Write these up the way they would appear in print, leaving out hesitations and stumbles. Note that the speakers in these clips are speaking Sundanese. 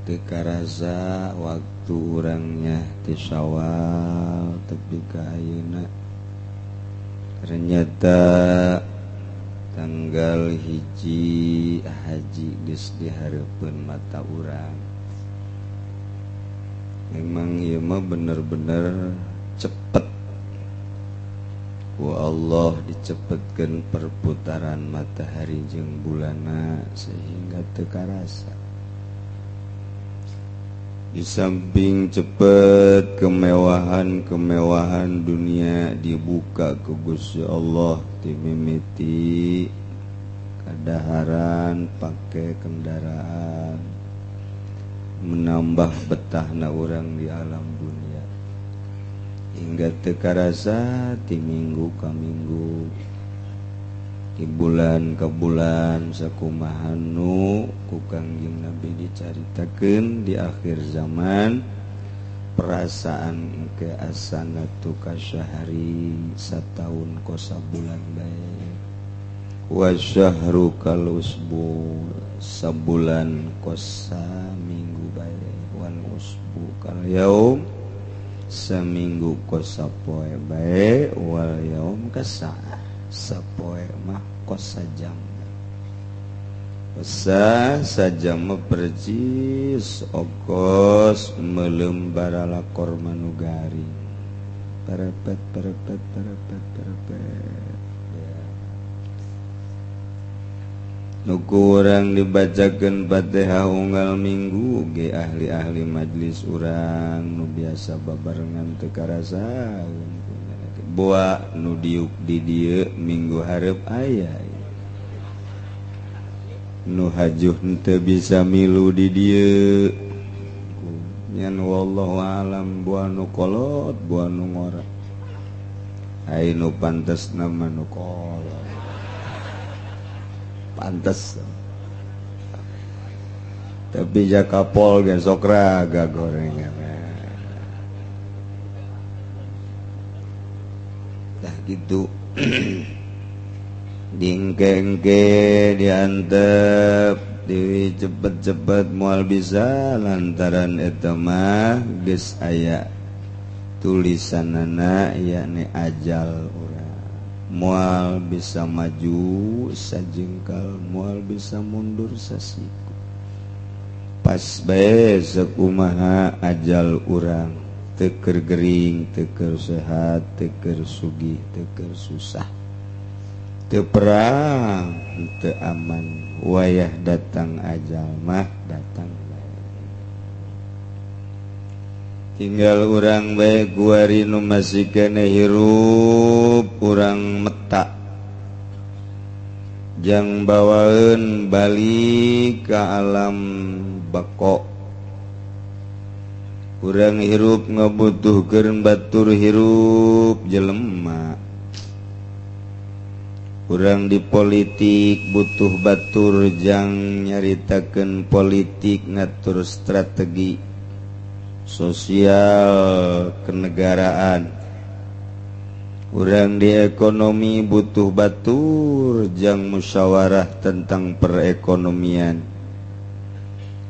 teu karasa waktu urangnya teu Syawal tepi ka ayeuna ternyata tanggal hiji haji geus dihareupeun mata urang. Memang ieu mah bener-bener cepet ku Allah dicepetkeun perputaran matahari jeung bulanna sehingga teu karasa. Di samping cepet kemewahan-kemewahan dunia dibuka ku Gusti Allah ti mimiti kadaharan pake kendaraan menambah betahna urang di alam dunia hingga teu karasa ti minggu ka minggu di bulan ke bulan sakumaha nu ku Kangjeng Nabi dicaritakeun di akhir zaman perasaan engke asana tu ka syahri sataun ko sabulan bae wa syahru kal usbu sabulan ko saminggu bae wal usbu kal yaum saminggu ko sapoe bae wal yaum ka saah sapoe mah kos sajam sajam mah percis ogos melembar lakor manugari perepet nuku urang dibacakeun Fatihah unggal minggu ge ahli-ahli majlis urang nu biasa babarengan teu karasa boa nu diuk di dieu minggu hareup aya nu hajuh teu bisa milu di dieu nyan wallahu alam boa nu kolot boa nu ngora ai nu pantes nama nu kolot pantes tapi jakapol ge sok raga gorengan gitu dingke-engke diantep deui cepet-cepet moal bisa lantaran eta mah geus aya tulisanana yakni ajal urang moal bisa maju sajengkal moal bisa mundur sasiku pas bae sakumaha ajal urang teker gering, teker sehat, teker sugih, teker susah, teu perang, teu aman, wayah datang ajal mah datang bae. Tinggal urang bae kuari nu masih keneh hirup urang meta, jang bawaeun balik ka alam bako. Urang hirup ngabutuhkeun batur hirup jelema. Urang di politik butuh batur jang nyaritakeun politik ngatur strategi sosial kenegaraan. Urang di ekonomi butuh batur jang musyawarah tentang perekonomian.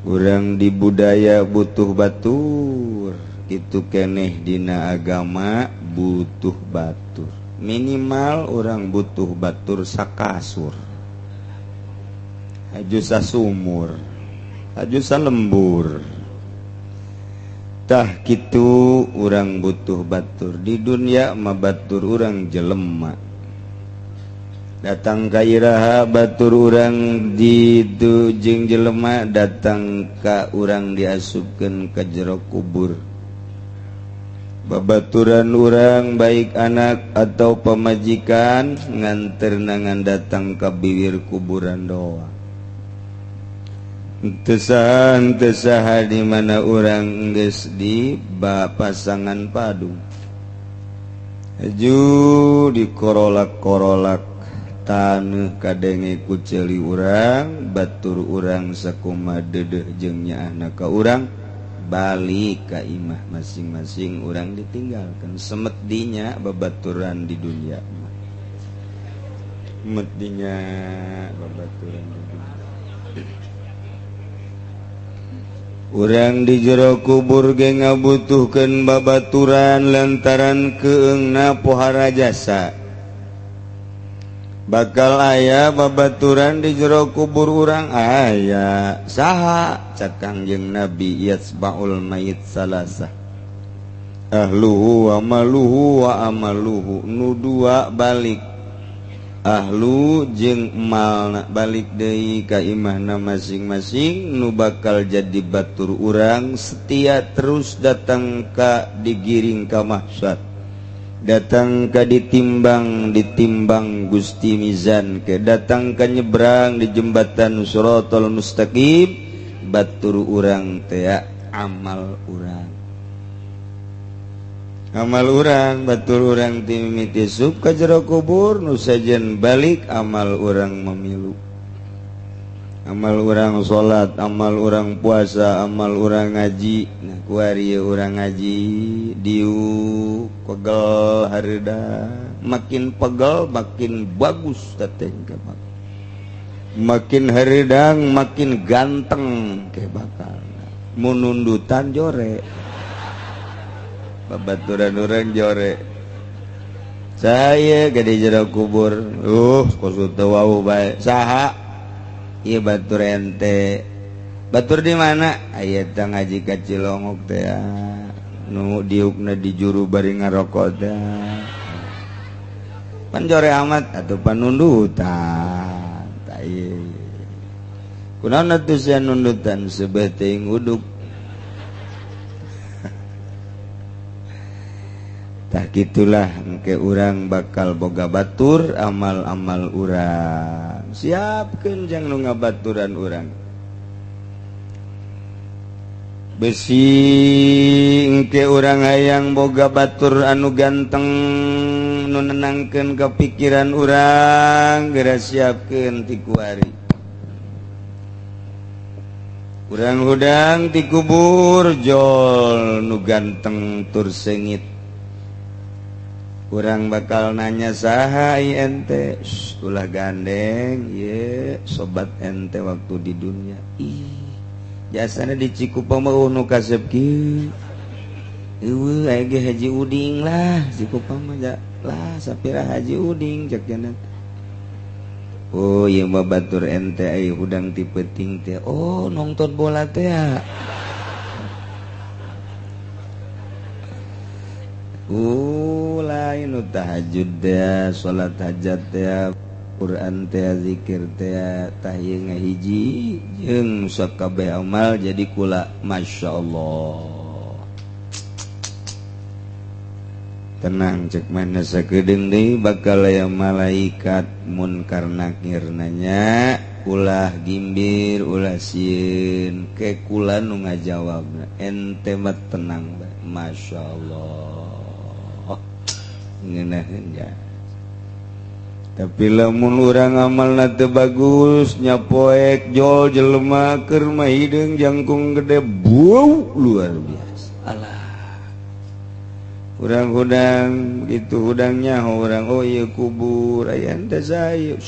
Urang di budaya butuh batur itu keneh dina agama butuh batur minimal urang butuh batur sakasur haju sasumur haju salembur tah kitu urang butuh batur di dunia mah batur urang jelema datang ka iraha batur urang di jeung jelema datang ka urang diasupkeun ka jero kubur babaturan urang baik anak atau pamajikan nganterna datang ka bibir kuburan doa teu saha di mana urang geus di pasangan padu haju dikorolak-korolak taneuh kadenge ku ceuli urang batur urang sakumaha deudeuh jeung nyaahna ka urang balik ka imah masing-masing urang ditinggalkeun semet dinya babaturan di dunia semet dinya babaturan di dunia urang di jero kubur ge ngabutuhkeun babaturan lantaran keungna pohara jasa. Bakal aya babaturan di jero kubur urang aya saha cak Kangjeng Nabi yasbaul mayit salasah ahluhu wa maluhu wa amaluhu nu dua balik ahlu jeung malna balik deui ka imahna masing-masing nu bakal jadi batur urang setia terus datang ka digiring ka mahsyar datang ka ditimbang Gusti Mizan ke datang ka nyebrang di jembatan Shiratal Mustaqim batur urang teh amal urang batur urang ti mimiti sup ka jero kubur nu sajen balik amal urang mamilu amal urang salat amal urang puasa amal urang ngaji nah kuari urang ngaji diu pegel hareuda makin pegel makin bagus tateh makin hareudang makin ganteng ke bakal mun nundutan jore babaturan urang jore saya gede jero kubur kusut wau bae saha ieu batur ente batur di mana aya teh ngaji ka Cilongok teh nu diukna di juru bari ngarokok teh pan jore amat atuh panundutan tah ieu kunaon atuh sia nundutan sebeh teuing uduk tah gitulah engke urang bakal boga batur amal-amal urang siapkeun jang nu ngabaturan urang besi engke urang hayang boga batur anu ganteng nu nenangkeun kapikiran urang geura siapkeun ti kuari urang hudang ti kubur jol nu ganteng tur sengit urang bakal nanya saha ieu ente ulah gandeng ye sobat ente waktu di dunia jasana di Cikupa mah nu kasep kieu eueuh aya ge Haji Uding lah Cikupa mah lah sapira Haji Uding cek janat oh ieu mah batur ente aya hudang ti peuting teh oh nongton bola teh lain nu tahajud teh salat hajat teh Quran teh zikir teh tah ieu ngahiji jeung sakabeh amal jadi kula masyaallah tenang cek mana sakedeung deui bakal aya malaikat munkar nakir nanya ulah gimbir ulah sieun ke kula nu ngajawabna ente mah tenang bae masyaallah ngeunaheun ya tapi lamun urang amalna teu bagus nyapoek jol jelema keur mah hideung jangkung gede bau luar biasa alah urang hudang gitu hudangnya urang oh ieu kubur aya ente sae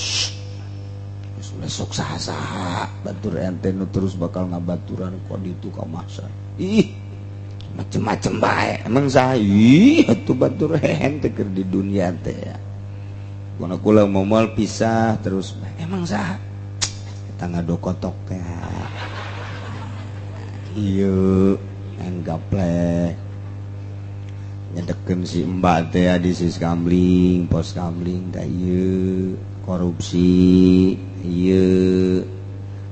sudah sok saha-saha batur ente nu terus bakal ngabaturan kok ditu ka mahsyar macem-macem bae emang saha atuh batur ente keur di dunia teh ya kuna kula momal pisah terus emang saha eta ngadokotok teh ieu enggapleh nyedekeun si mbak teh di sis kamling pos kamling teh ieu korupsi ieu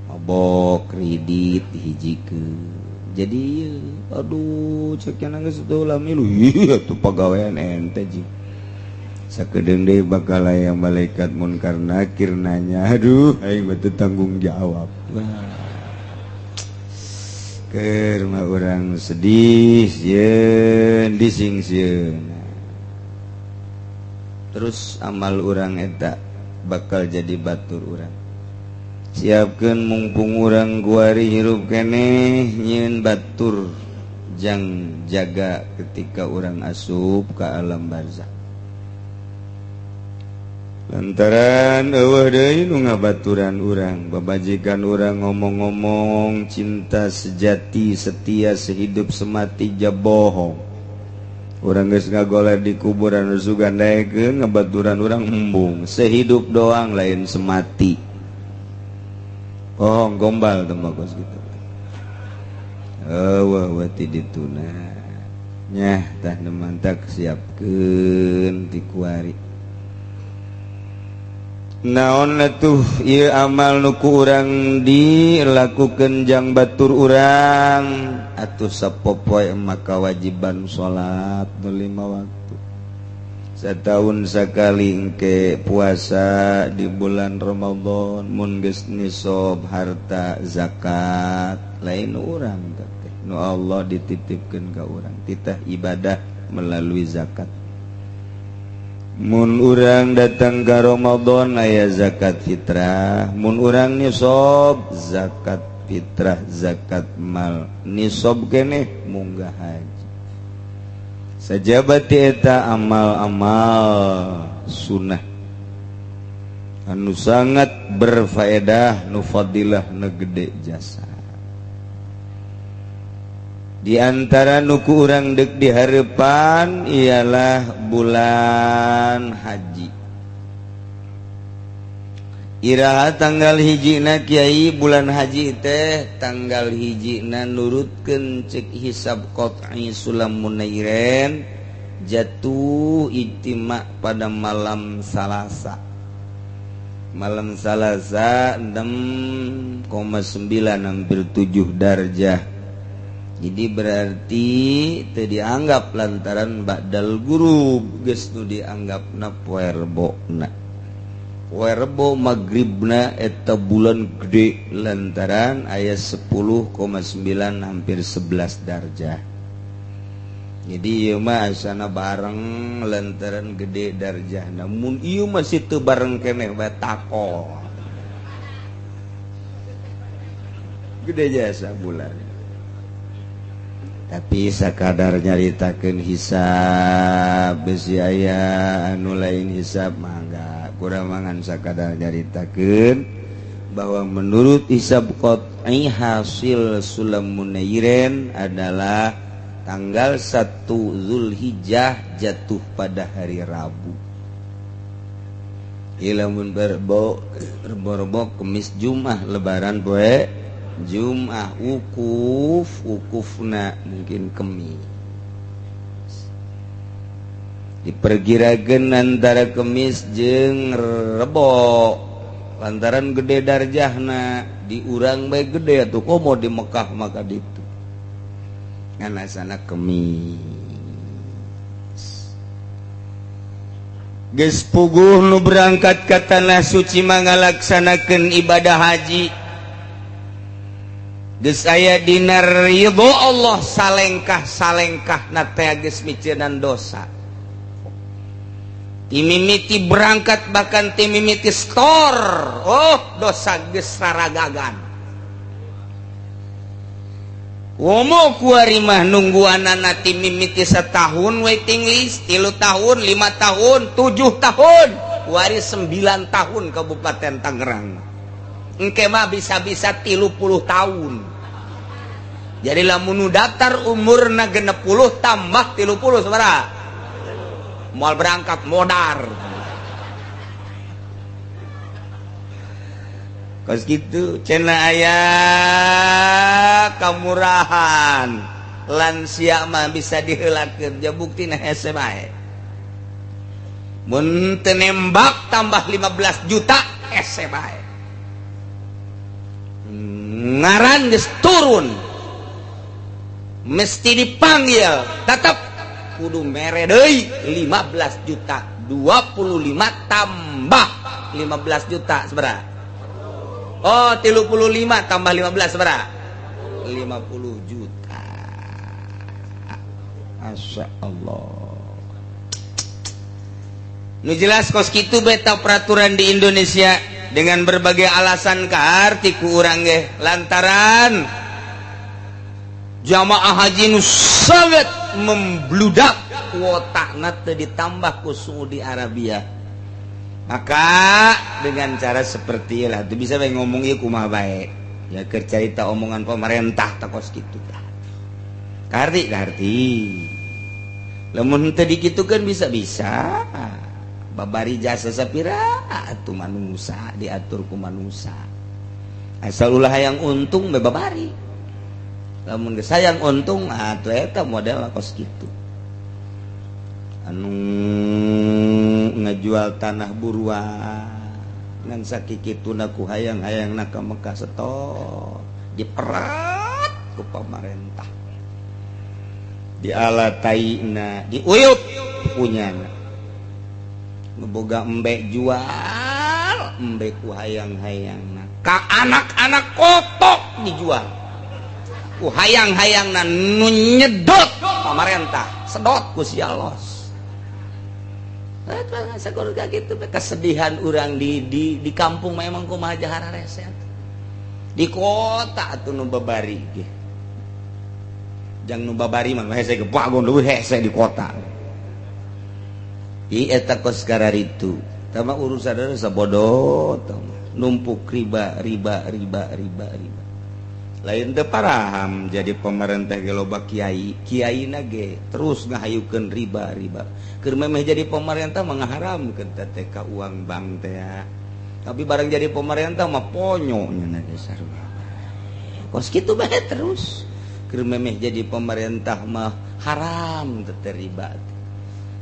mabok kredit dihijikeun jadi aduh cek geus teu ulah milu atuh pagawean ente jeung sakedeung deui bakal aya malaikat munkar nakir nanya aduh aing mah teu tanggung jawab keur mah urang sedih sieun dising-sieun terus amal urang eta bakal jadi batur urang siapkeun mumpung urang kuari hirup keneh nyieun batur jang jaga ketika urang asup ka alam barzakh lantaran eueuh deui nu ngabaturan urang babajikan urang ngomong-ngomong cinta sejati setia sehidup semati ja bohong urang geus ngagoler di kuburan sugandaekeun ngabaturan urang embung sehidup doang lain semati bohong gombal tembakos gitu eueuh ti dituna nyah tah nemantak siapkeun ti kuari naon atuh ieu amal nuku urang dilakukeun jang batur urang atuh sapopoe maka wajiban salat nu 5 waktu setahun sekali engke puasa di bulan Ramadan mun geus nisab harta zakat lain urang teh nu Allah dititipkeun ka urang titah ibadah melalui zakat. Mun urang datang ke Ramadan aya zakat fitrah mun urang nisab zakat fitrah zakat mal nisab keneh munggah haji sajabat eta amal-amal sunnah anu sangat berfaedah nu fadilah nu gede jasa di antara nuku urang deuk dihareupan ialah bulan haji. Iraha tanggal hijina kiai bulan haji teh tanggal hijina nurutkeun ceuk hisab qat'i Sulamun Nairen jatuh ijtima pada malam Salasa. Malam Salasa 6,9 hampir 7 darjah. Jadi berarti teu dianggap lantaran ba'dal gurub geus nu dianggapna poe rebona. Poe rebo magribna eta bulan gede lantaran aya 10,9 hampir 11 darjah. Jadi ieu mah asana bareng lantaran gede darjahna. Mun ieu masih teu bareng keneh bae takol. Gede jasa bulan. Tapi sakadar nyaritakeun hisab besi aya anu lain hisab mangga kurang mangan sakadar nyaritakeun bahwa menurut hisab qat'i hasil Sulamun Nairen adalah tanggal 1 Zulhijjah jatuh pada hari Rabu. Ilamun berbo Kemis Jumat lebaran poe Jum'ah ukufna mungkin Kemis diperkirakeun antara Kemis jeung Rebo lantaran gede darjahna di urang bae gede atuh komo di Mekah maka ditu ngan asana Kemis geus puguh nu berangkat ka tanah suci mangalaksanakeun ibadah haji geus aya dina ridho Allah salengkah teh geus miceunana dosa. Timimiti berangkat bahkan timimiti stor. Oh, dosa geus saragagan. Womo kuari mah nungguanana timimiti setahun waiting list, 3 tahun, 5 tahun, 7 tahun, kuari 9 tahun Kabupaten Tangerang. Engke mah bisa-bisa 30 tahun. Jadi lamun daftar umurna 60 tambah 30 sabaraha? Moal berangkat modar. Kos kitu cenah aya kamurahan. Lansia mah bisa diheulakeun ja buktina hese bae. Mun teu nembak tambah 15 juta hese bae. Ngaran geus turun mesti dipanggil tetap kudu mere deui 15 juta 25 tambah 15 juta sabaraha? Oh 35 tambah 15 sabaraha? 50 juta. Masya Allah. Nu jelas kos kitu beta peraturan di Indonesia dengan berbagai alasan kaarti ku urang ge lantaran jamaah haji nu sangat membludak kuotana teu ditambah ku Saudi Arabia Maka dengan cara seperti lah itu bisa bae ngomong ieu kumaha bae. Ya keur carita omongan pemerintah takos kitu tah. Karti. Lamun teu dikitukeun bisa-bisa. Babari jasa sapira atuh manusa diatur ku manusa. Asal ulah hayang untung bae babari. Lamun geus hayang untung atuh eta model kos kitu. Anu ngajual tanah buruan ngan sakikituna ku hayang-hayangna ka Mekah setor diperat ku pamarentah dialataina diuyup punyana ngeboga embek jual embek ku hayang-hayangna ka anak-anak kotok dijual ku hayang-hayangna nu nyedot pamarentah sedot ku si Allah. Sakurga gitu kesedihan orang di kampung memang kumaha jahara reset di kota atuh nu babari ge jang nu babari mah hese ge bagon leuwih hese di kota di eta kos kararitu tama urusan sabodoh numpuk riba lain teu paraham jadi pemerintah ge loba kiai-kiaina ge terus ngahayukeun riba keur memeh jadi pemerintah mah ngaharamkeun teh ka uang bank teh tapi barang jadi pemerintah mah ponyo nya dasar kos kitu bae terus keur memeh jadi pemerintah mah haram teh riba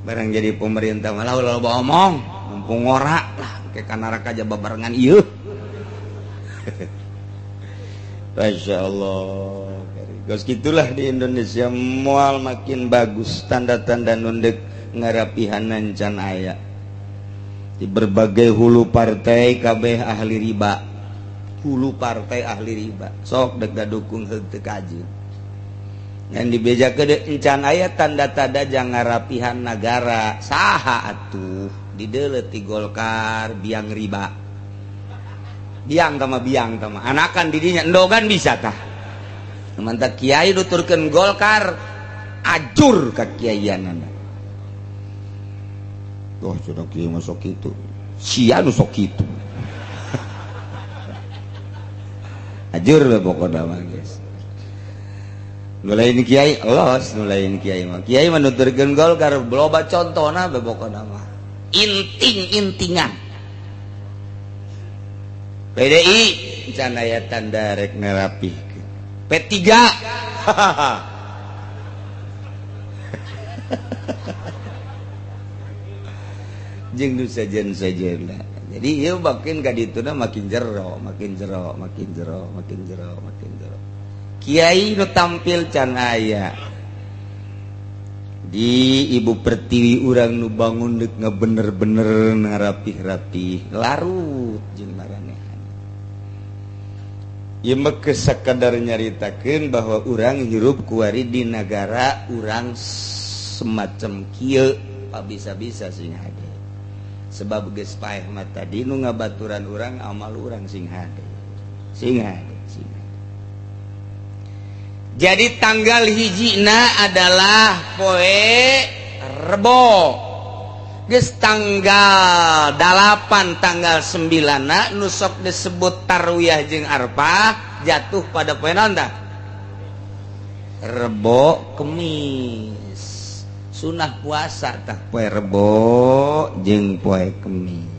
barang jadi pemerintah mah loba omong mumpung ngora lah ke ka neraka aja babarengan ieu Masya Allah. Gos gitulah di Indonesia moal makin bagus tanda-tanda nundek ngarapihanan can aya di berbagai hulu partai kabeh ahli riba hulu partai ahli riba sok dek dukung teu kaji ngan dibejakeun encan aya tanda-tanda jang ngarapihan nagara saha atuh dideuleuh ti Golkar biang riba biang tama anakan didinya endogan bisa tah mantap kiai nuturkeun Golkar ajur ka kiaianana oh sudah kiai masuk kitu sia nu sok kitu ajur we pokona mah geus nu lain kiai los nu lain kiai mah nuturkeun Golkar loba contona we pokona mah intingan PDI can aya tanda rek nerapihkeun P3 jeung nu sajen-sajenna jadi ieu makin ka dituna makin jero kiai nu tampil can aya di Ibu Pertiwi urang nu bangun deuk ngabener-bener ngarapih-rapih larut jeung maranehan ieu mah sakadar nyaritakeun bahwa urang hirup kuari di negara urang semacam kieu bisa-bisa sing hade sebab geus paeh mah tadi nu ngabaturan urang amal urang sing hade jadi tanggal hijina adalah poe Rebo geus tanggal 8 tanggal 9 nu sok disebut tarwiyah jeung arfah jatuh pada poe naon tah Rebo Kemis sunah puasa tah poe Rebo jeung poe Kemis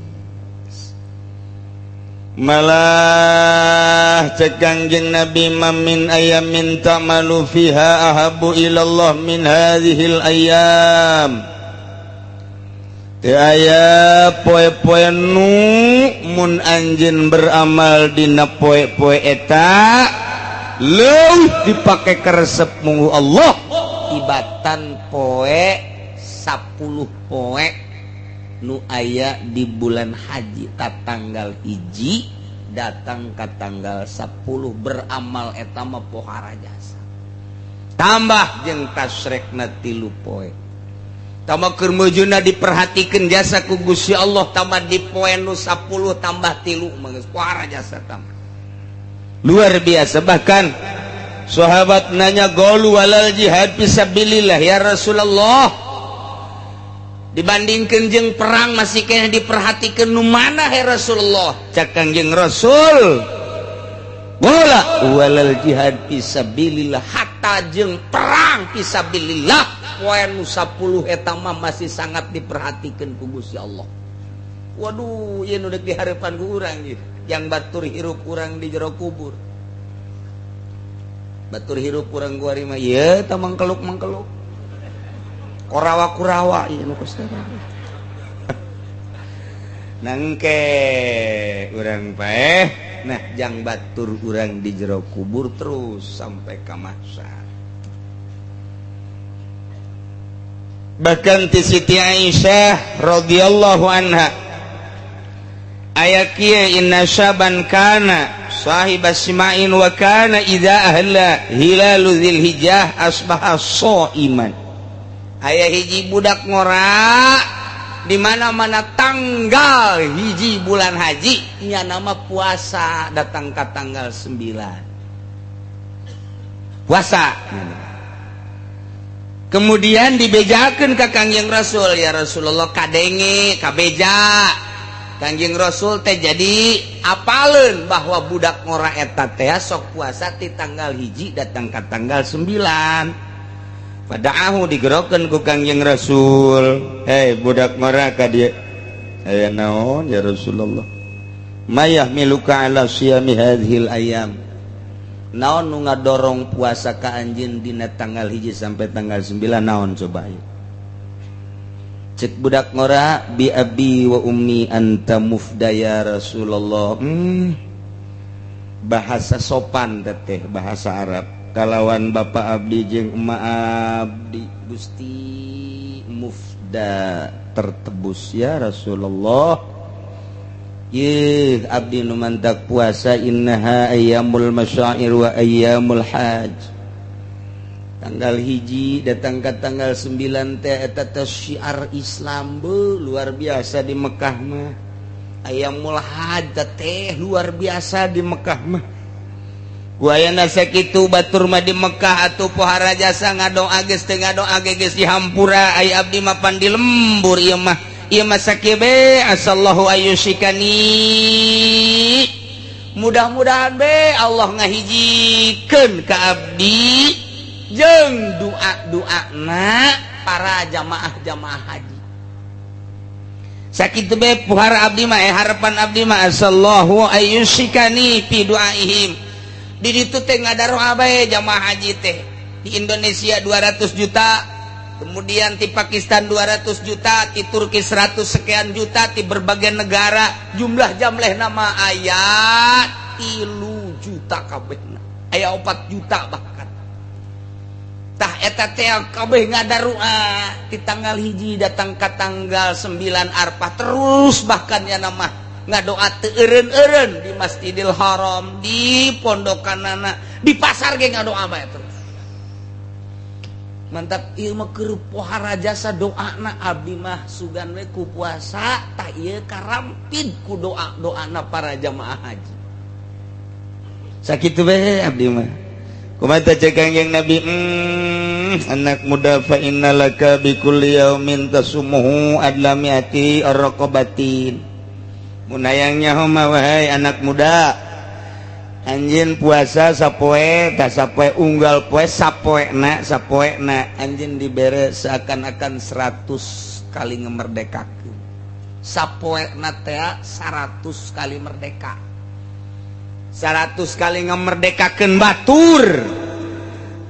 malah cek Kangjeng Nabi mamin ayamin ta'malu fiha ahabu ilallah min hadhil ayyam teu aya poe-poe nu mun anjeun beramal dina poe-poe eta leuwih dipake karesep munggu Allah tibatan poe 10 poe nu aya di bulan haji ta tanggal hiji datang ka tanggal 10 beramal eta mah pohara jasa tambah jeung tasrekna 3 poe tambah keur meujuna diperhatikeun jasa ku Gusti Allah tambah di poe nu 10 tambah 3 mah geus pohara jasa tambah luar biasa bahkan sahabat nanya qalu walal jihad fisabilillah ya Rasulullah dibandingkeun jeung perang masih kena diperhatikeun nu mana he Rasulullah. Cak Kangjeng Rasul wala walal jihad fisabilillah, hatta jeung perang fisabilillah poe nu 10 eta mah masih sangat diperhatikeun ku Gusti Allah. Waduh, ieu nu deuk dihareupan ku urang ieu, yang batur hirup urang di jero kubur. Batur hirup urang guari mah ieu tah mangkeluk-mangkeluk. Korawa-kurawa ieu nu kostara. Nangke urang paeh, nah jang batur urang di jero kubur terus sampai ka mahsyar. Bahkan ti Siti Aisyah radhiyallahu anha aya kieu inna syaban kana sahibas sima'in wa kana idza ahla hilalu dzilhijjah asbaha shaiman. Aya hiji budak ngora di mana-mana tanggal hiji bulan haji nya nama puasa datang ka tanggal 9 puasa. Kemudian dibejakeun ka Kangjeng Rasul, ya Rasulullah kadenge kabeja. Kangjeng Rasul teh jadi apaleun bahwa budak ngora eta teh sok puasa ti tanggal hiji datang ka tanggal 9. Padaahu digerokeun ku Kangjeng Rasul, hei budak ngora ka dieu. Aya naon ya Rasulullah? Mayah miluka ala siyami hadhil ayam. Naon nu ngadorong puasa ka anjeun dina tanggal hiji sampai tanggal 9 naon coba ayo. Cek budak ngora bi abi wa ummi anta mufdaya Rasulullah. Bahasa sopan teh bahasa Arab. Kalawan bapa abdi jeung emak abdi Gusti mufda tertebus ya Rasulullah. Ye abdi nu mantak puasa innaha ayyamul masyair wa ayyamul hajj. Tanggal hiji datang ke tanggal 9 teh eta teh syiar Islam be luar biasa di Mekah mah. Ayyamul hajj teh luar biasa di Mekah mah. Guayana sakitu batur mah di Mekah atuh pohara jasa ngadoa geus teu ngadoa geus dihampura ai abdi mah pandi lembur ieu mah sakieu be asallahu ayyushikani mudah-mudahan be Allah ngahijikeun ka abdi jeung doa-doana para jamaah haji sakitu be pohara abdi mah harapan abdi mah asallahu ayyushikani fi duaihim. Di ditu teh ngadaroa bae jamaah haji teh. Di Indonesia 200 juta, kemudian di Pakistan 200 juta, di Turki 100 sekian juta, di berbagai negara jumlah jamleh nama ayat 3 juta kabehna. Aya 4 juta bahkan. Tah eta teh kabeh ngadaroa di tanggal hiji datang ka tanggal 9 Arfah terus bahkan ya nama ngadoa teu eureun-eureun di Masjidil Haram, di pondokanana, di pasar ge ngadoa bae terus. Mantap ieu mah keur pohara jasa doana abdi mah sugan we ku puasa tah ieu karampid ku doa-doana para jamaah haji. Sakitu bae abdi mah. Kumaha cek Kangjeng Nabi anak muda fa innalaka bi kulli yaumin tasumuhu adla mi'ati ar-raqabatin. Munayangnya homa wahai anak muda anjeun puasa sapoe tah sapoe unggal poe sapoena anjeun dibere seakan-akan 100 kali ngemerdekakeun sapoena teh 100 kali merdeka 100 kali ngemerdekakeun batur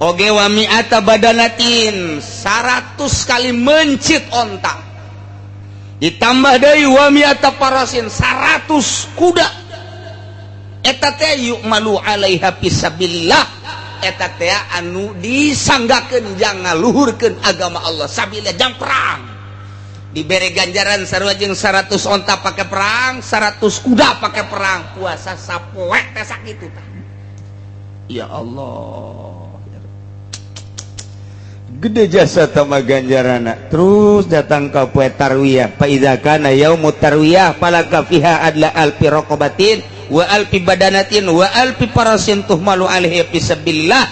oge wa mi'ata badanatin 100 kali mencit onta ditambah deui wa mi'ata parasin 100 kuda eta teh yu'malu alaiha fisabilillah eta teh anu disanggakeun jang ngaluhurkeun agama Allah sabilillah jang perang dibere ganjaran sarua jeung 100 onta pake perang 100 kuda pake perang puasa sapoe teh sakitu tah ya Allah gede jasa tama ganjarana terus datang ke poe tarwiyah fa idza kana yaumut tarwiyah falaka fiha adla alfi raqabatin wa alfi badanatin wa alfi parasin tuhmalu alaihi fisabilillah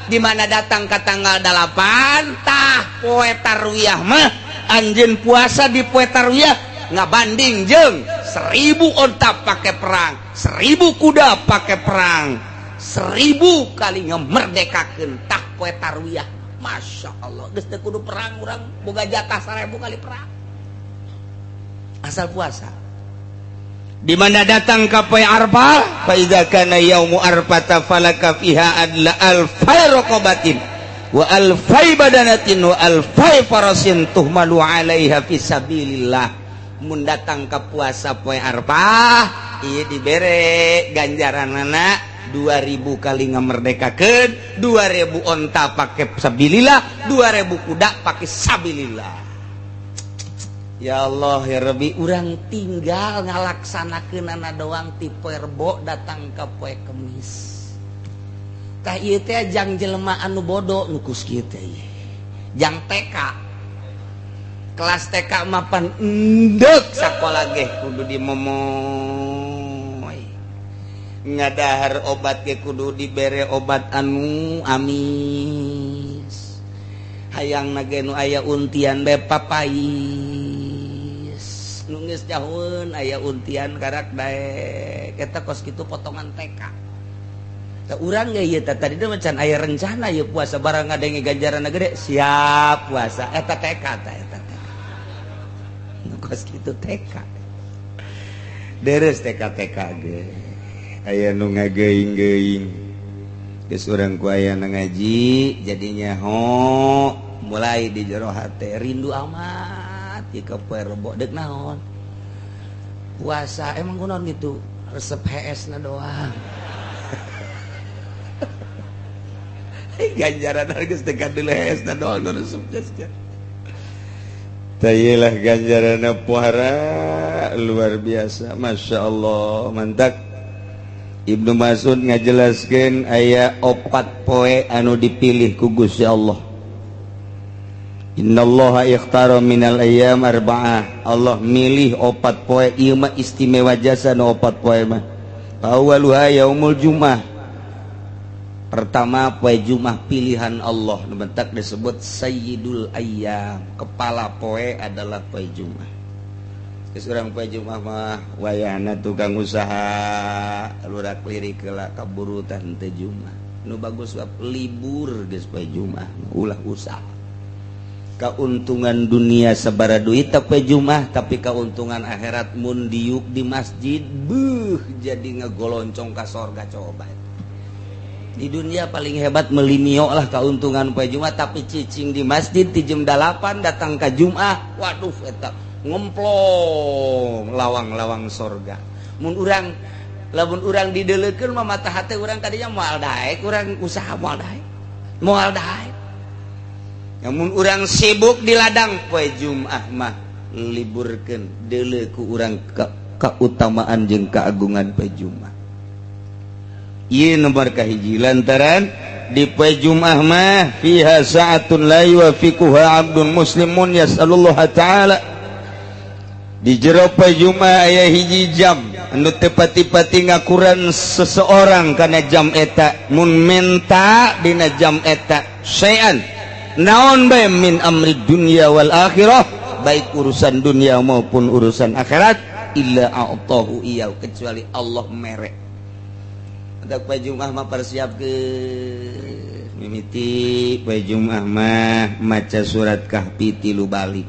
di mana datang ke tanggal 8 tah poe tarwiyah mah anjeun puasa di poe tarwiyah ngabanding jeung 1000 onta pakai perang, 1000 kuda pakai perang, 1000 kali ngemerdekakeun tah poe tarwiyah. Masya Allah, geus teu kudu perang, urang boga jatah 1000 kali perang asal puasa. Di mana datang ka poe Arfah, fa idza kana yaumu arfata falaka fiha adla alfai raqabatin wa alfai badanatin wa alfai farasin tuhmalu alaiha fisabilillah. Mun datang ka puasa poe Arfah ieu dibere ganjaranana 2000 kali ngamerdekakeun, 2000 onta pake sabilillah, 2000 kuda pake sabilillah. Ya Allah ya Rabbi, urang tinggal ngalaksanakeunana doang ti poe Rebo datang ka poe Kemis. Tah ieu teh jang jelema anu bodoh nu kus kieu teh. Jang TK. Kelas TK mapan endek sakola ge kudu dimomoy. Ngadahar obat ge kudu dibere obat anu amis. Hayangna ge nu aya untian bae papais. Nu geus jaheun aya untian karak daek eta kos kitu potongan TK. Tah urang ge ieu teh tadi macan aya rencana ieu puasa barang ngadenge ganjaranna gede siap puasa eta TK tah eta TK. Nu kos kitu TK. Deres TK ge. Aya nu ngageuing-geuing. Geus urang ku aya ngaji jadinya mulai di jero hate rindu amat. Jika poe Rebo dek naon puasa emang kunaon gitu resep HS na doang. Ganjaran geus teh kadeu HS na doang resep jasnya. Tayelah ganjaranna puara luar biasa, Masya Allah mantap. Ibnu Mas'ud ngajelaskeun aya 4 poe anu dipilih ku Gusti Allah. Innallaha ikhtara minal ayyam arba'ah. Allah milih 4 poe ieu mah istimewa jasa nu 4 poe mah. Awwaluha yaumul Jumat. Pertama poe Jumat pilihan Allah nu bentak disebut Sayyidul Ayyam. Kepala poe adalah poe Jumat. Geus urang poe Jumat mah wayahna tukang usaha lurak lirik heula kaburu tah teu Jumat. Nu bagus libur geus poe Jumat ulah usaha. Keuntungan dunia sabara duit poe Jumat, tapi keuntungan akhirat mun diuk di masjid jadi ngegoloncong ka sorga coba. Di dunia paling hebat melimio lah keuntungan poe Jumat, tapi cicing di masjid ti jam 8 datang ka Jumat, waduh eta ngemplong lawang-lawang sorga. Mun urang lamun urang dideuleukeun mah mata hate urang tadinya moal daek, urang usaha moal daek. Moal daek. Namun urang sibuk di ladang poe Jumat mah liburkeun deuleu ku urang kautamaan jeung kaagungan poe Jumat. Ieu nomor kahiji lantaran di poe Jumat mah fiha sa'atun la yuwafiquha 'abdun muslimun yas'alullah ta'ala. Di jero poe Jumat aya hiji jam anu teu pati-pati ngakuran seseorang kana jam eta. Mun menta dina jam eta sayan naon bae min amri dunya wal akhirah, baik urusan dunia maupun urusan akhirat, illa a'tahu iyau, kecuali Allah mere. Untuk poe Jumat mah persiapkeun mimiti poe Jumat mah maca surat Kahfi 3 balik.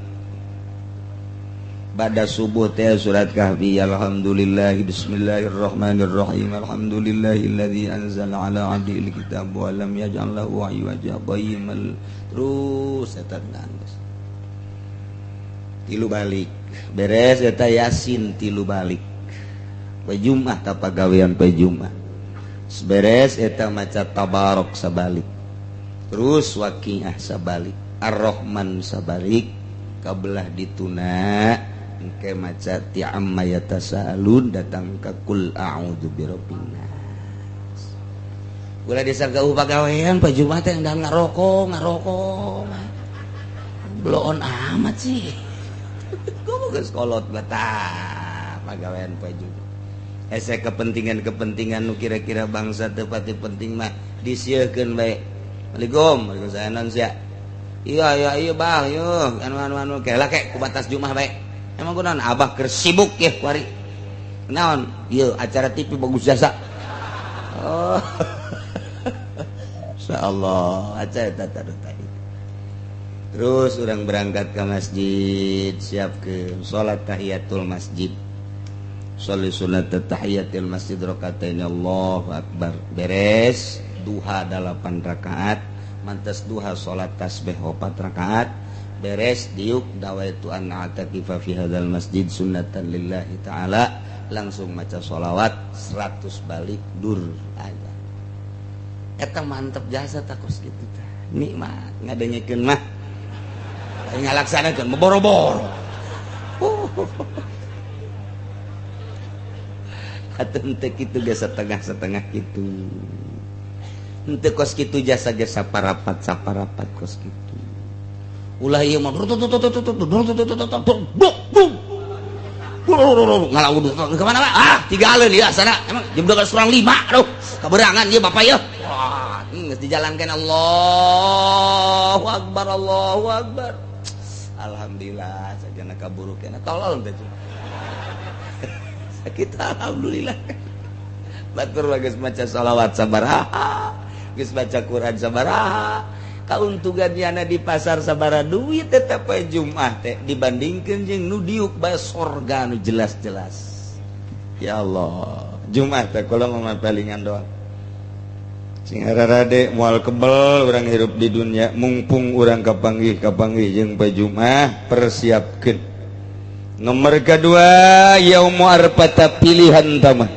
Bada subuh teh surat Kahfi, alhamdulillah bismillahirrahmanirrahim alhamdulillahilladzi anzala ala 'abdihil kitab wa lam yaj'al lahu 'iwaja qayyimal. Terus eta nangis 3 balik beres eta Yasin 3 balik poe Jumat tah pagawean poe Jumat beres eta maca Tabarok sabalik, terus Waqiah sabalik, Ar-Rahman sabalik, kabelah dituna engke maca Ti'amma yatasaalun datang ka Qul a'udzu birabbin nas. Ulah disargauh pagawean poe Jumat teh endang ngarokok bloon amat sih. Kudu geus kolot batak pagawean poe Jumat. Ese kepentingan-kepentingan nu kira-kira bangsa teu pati penting mah disieukkeun bae. Assalamualaikum, waalaikumsalam sia. iya bah yuk anu kela kek ku batas Jumat bae emang kunaon abah keur sibuk ya kuari naon ieu acara TV bagus jasa oh insyaallah acara tata tadi terus orang berangkat ke masjid siapkeun salat tahiyatul masjid sholli sunat tahiyatul masjid rakatain Allahu akbar beres duha 8 rakaat mantas duha salat tasbih 4 rakaat beres diuk dawaitu an atakifa fi hadzal masjid sunnatan lillahi taala langsung maca sholawat 100 balik dur aja eta mantep jasa takos kitu tah nikmat ngadengekeun mah ngalaksanakeun boro-boro atuh teu kitu ge setengah-setengah kitu henteu kos kitu jasa-jasa saparapat kos kitu ulah ieu mah ngalaud kemana pak tinggalin ya sana emang jam 12:05 aduh keberangan ya bapak ya wah geus dijalankan Allahu akbar alhamdulillah sajana kaburu kena tolol teh kita alhamdulillah batur geus maca shalawat sabaraha geus baca Quran sabaraha kauntungannya di pasar sabaraha duit tetep Jumat teh dibandingkeun jeung nu diuk bae sorga nu jelas-jelas ya Allah Jumat teh kula mah palingan doang sing hararade moal kebel urang hirup di dunia mumpung urang kapanggih jeung poe Jumat persiapkeun nomor kedua yaumu arfah pilihan tamah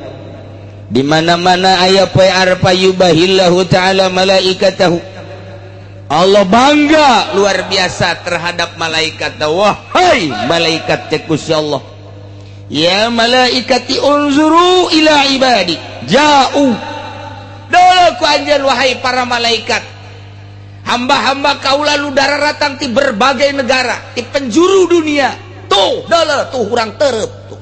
di mana-mana aya poe arfah yubahillahu ta'ala malaikatahu Allah bangga luar biasa terhadap malaikat wahai malaikat cek Gusti Allah ya malaikati unzuru ila ibadi ja'u dolo ku anjeun wahai para malaikat hamba-hamba kaula nu dararatang ti berbagai negara ti penjuru dunia tuh dolo tuh urang tereup tuh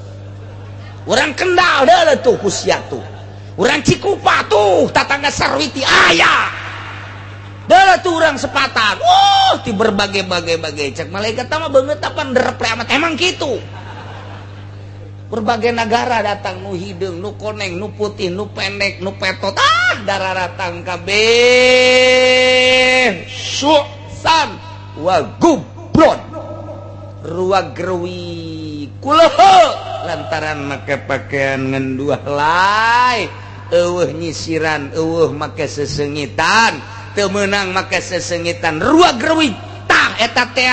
urang Kendal dolo tuh ku sia tuh urang Cikupa tuh tatangga Sarwiti aya dolo tuh urang Sepatan ti berbagai cek malaikat mah beungeut apa nderep amat emang kitu berbagai negara datang nu hideung nu koneng nu putih nu pendek nu petot dararatang kabeh susan wa gubrun ruagerwi kuleho lantaran make pakaian ngenduah lai eueuh nyisiran eueuh make sesengitan teu meunang make sesengitan ruagerwi tah eta teh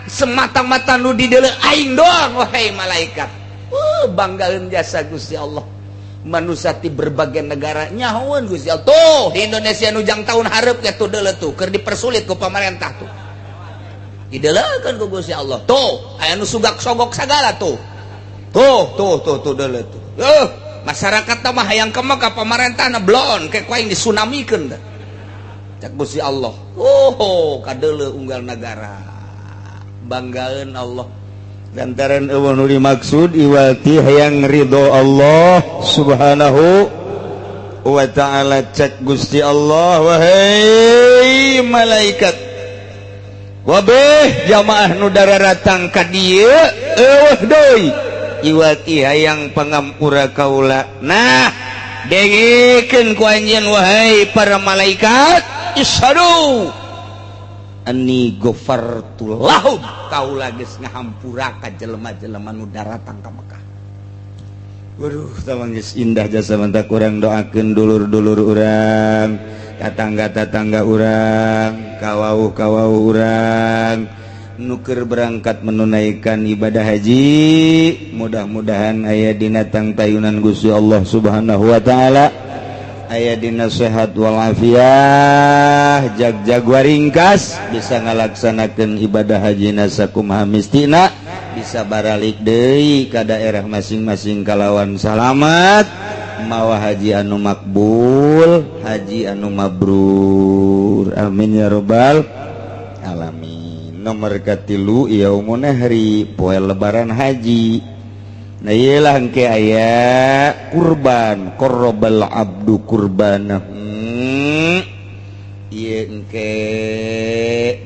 semata-mata nu di deuleu aing doang wahai malaikat banggaeun jasa Gusti Allah manusia ti berbagai negara nyahoeun Gusti Allah tuh di Indonesia nu jang tahun hareup ya tuh deuleu tuh keur dipersulit ku pamarentah tuh dideuleukeun ku Gusti Allah tuh aya nu sugak-sogok sagala tuh deuleu tuh masyarakat mah hayang ke mah ka pamarentahna blon ke kuaing disunamikeun da cak Gusti Allah kadeuleu unggal negara banggaeun Allah lantaran eueuh nu dimaksud iwati hayang ridho Allah subhanahu wa ta'ala cek Gusti Allah wahai malaikat wabeh jamaah nu dararatang ka dieu eueuh deui iwati hayang pangampura kaula nah dengekeun ku anjeun wahai para malaikat isyhadu anni ghafartu lahum kaula geus ngahampura ka jelema-jelema nu daratang ka Mekah. Waduh tamang geus indah jasa manta kurang doakeun dulur-dulur urang, tetangga-tetangga urang, kawauh-kawauh urang nu keur berangkat menunaikan ibadah haji. Mudah-mudahan aya dina tangtayunan Gusti Allah Subhanahu wa taala. Aya dina sehat walafiat jag-jag waringkas bisa ngalaksanakeun ibadah hajina sakumaha mistina bisa baralik deui ka daerah masing-masing kalawan salamat mawa haji anu makbul haji anu mabrur amin ya rabbal alamin. Nomor katilu yaumun hari poe lebaran haji. Nah iyalah engke aya kurban qarrabal abdu kurbanah engke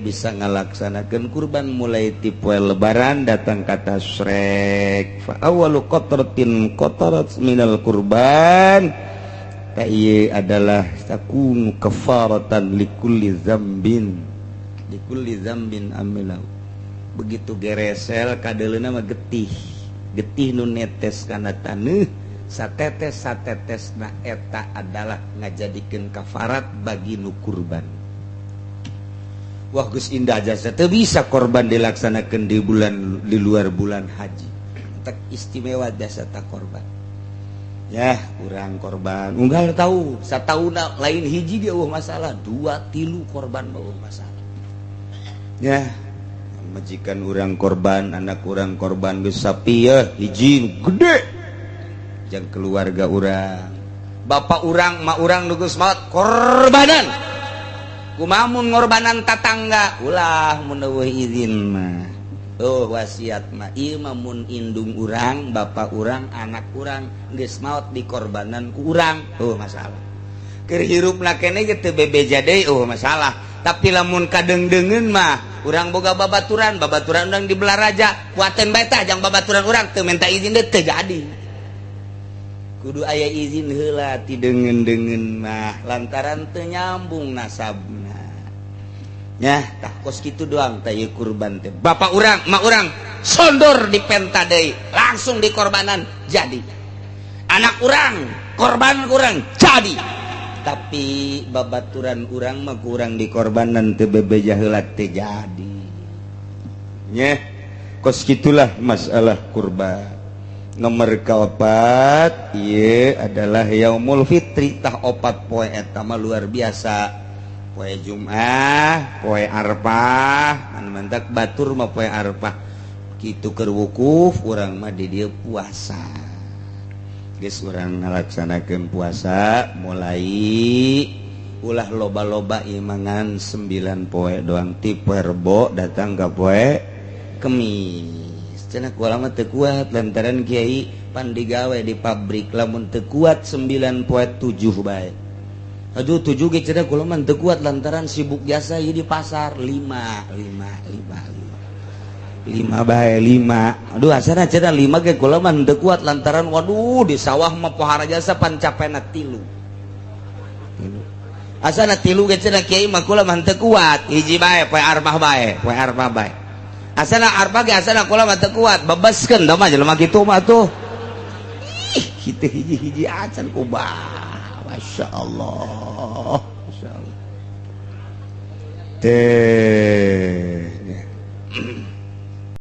bisa ngalaksanakeun kurban mulai ti poe lebaran datang kata srek fa awwalu qatratin qatarat minal kurban ta ieu adalah takunu kafaratan likulli dzambin amilau begitu geresel kadeleuna mah getih nu netes kana taneuh satetes na eta adalah ngajadikeun kafarat bagi nu kurban. Wah geus indah jasa teu bisa korban dilaksanakeun di luar bulan haji. Tak istimewa jasa ta korban. Ya, urang korban. Unggal tahu, satauna lain hiji dia masalah, 2-3 korban eueuh masalah. Ya, majikan urang korban, anak urang korban geus sapi ya hiji gede. Jang keluarga urang bapak urang mak urang nugus maut korbanan kumamun ngorbanan tatangga ulah mun eueuh izin mah wasiat mah ieu mah mun indung urang bapak urang anak urang geus maot dikorbanan ku urang masalah keur hirupna keneh ge teu bebeja deui masalah tapi lamun kadengdeungeun mah urang boga babaturan urang di Belaraja kuaten bae tah jang babaturan urang teu minta izin teu jadi kudu aya izin heula ti deungeun mah lantaran teu nyambung nasabna nya tah kos kitu doang tah ieu kurban teh bapak urang mak urang sondor di penta deui langsung dikorbanan jadi anak urang korban urang jadi tapi babaturan urang mah kurang dikorbanan teu bebeja heula teu jadi nya kos kitulah masalah kurban. Nomor kaopat ieu adalah yaumul fitri tah 4 poe eta mah luar biasa poe Jumat poe Arfah anu mantak batur mah poe Arfah kitu keur wukuf urang mah di dieu puasa geus urang ngalaksanakeun puasa mulai ulah loba-loba imangan 9 poe doang ti poe Rebo datang ka poe Kemis cenah ku lama teu kuat lantaran kiai pan digawe di pabrik lamun teu kuat 9 poe 7 bae. Aduh 7 ge cenah ku lama teu kuat lantaran sibuk jasa ieu di pasar 5 bae 5. Aduh asana cenah 5 ge ku lama teu kuat lantaran waduh di sawah mah pohara jasa pan capena 3. Asana 3 ge cenah kiai mah ku lama teu kuat hiji bae poe Arfah bae. Asana arpa ge asana kula mah teu kuat bebaskeun da mah jelema kitu mah tuh kitu hiji-hiji acan kubah masyaallah teh